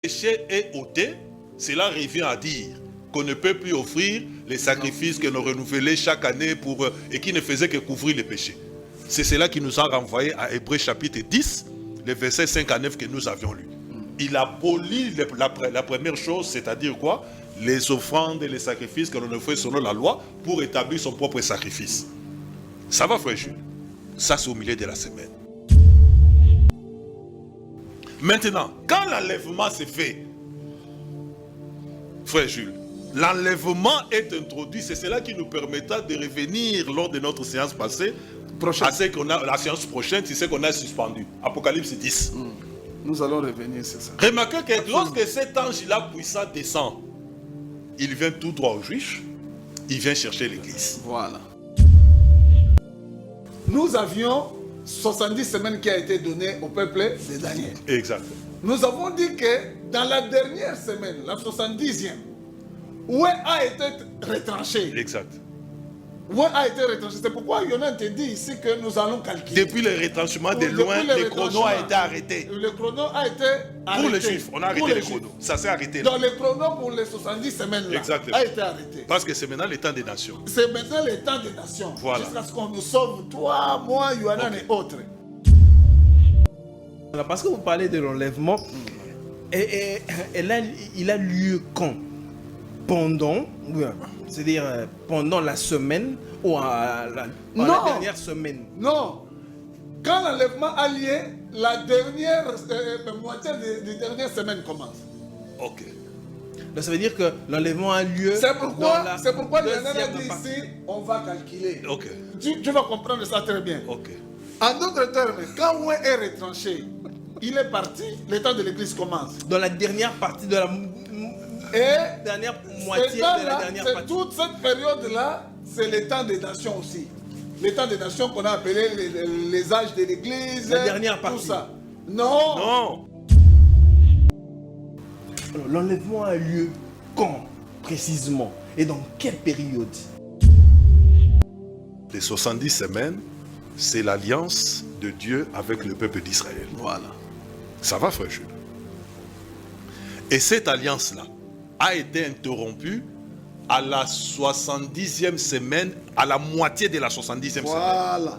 péché est ôté, cela revient à dire qu'on ne peut plus offrir les sacrifices que l'on renouvelait chaque année et qui ne faisaient que couvrir les péchés. C'est cela qui nous a renvoyé à Hébreux chapitre 10, les versets 5 à 9 que nous avions lus. Il abolit la première chose, c'est-à-dire quoi? Les offrandes et les sacrifices que l'on offrait selon la loi pour établir son propre sacrifice. Ça va, frère Jules? Ça, c'est au milieu de la semaine. Maintenant, quand l'enlèvement s'est fait, frère Jules, l'enlèvement est introduit, c'est cela qui nous permettra de revenir lors de notre séance passée, à ce qu'on a, la séance prochaine, c'est ce qu'on a suspendu. Apocalypse 10. Nous allons revenir sur ça. Remarquez que lorsque cet ange-là puissant descend, il vient tout droit aux Juifs, il vient chercher l'église. Voilà. Nous avions 70 semaines qui a été données au peuple de Daniel. Exact. Nous avons dit que dans la dernière semaine, la 70e, Oué a été retranché. Exact. Oué a été retranché. C'est pourquoi Yonan te dit ici que nous allons calculer. Depuis le retranchement de loin, le chrono a été arrêté. Le chrono a été arrêté. Pour les Juifs, on a arrêté le chrono. Ça s'est arrêté. Donc le chrono pour les 70 semaines là, a été arrêté. Parce que c'est maintenant le temps des nations. C'est maintenant le temps des nations. Voilà. Jusqu'à ce qu'on nous sauve, toi, moi, Yonan et autres. Parce que vous parlez de l'enlèvement, et là, il a lieu quand? Pendant, c'est-à-dire pendant la semaine ou à la dernière semaine? Non. Quand l'enlèvement a lieu, la dernière moitié de dernière semaine commence. Ok. Donc ça veut dire que l'enlèvement a lieu. C'est pourquoi Yonan a dit ici, on va calculer. Ok. Tu vas comprendre ça très bien. Ok. En d'autres termes, quand Oué est retranché, il est parti, le temps de l'église commence. Dans la dernière partie de la dernière moitié de la dernière partie. Toute cette période-là, c'est le temps des nations aussi. Le temps des nations qu'on a appelé les âges de l'église. La dernière partie. Tout ça. Non. Non. L'enlèvement a lieu quand précisément? Et dans quelle période? Les 70 semaines, c'est l'alliance de Dieu avec le peuple d'Israël. Voilà. Ça va, frère Jules? Et cette alliance-là a été interrompue à la 70e semaine, à la moitié de la 70e semaine. Voilà.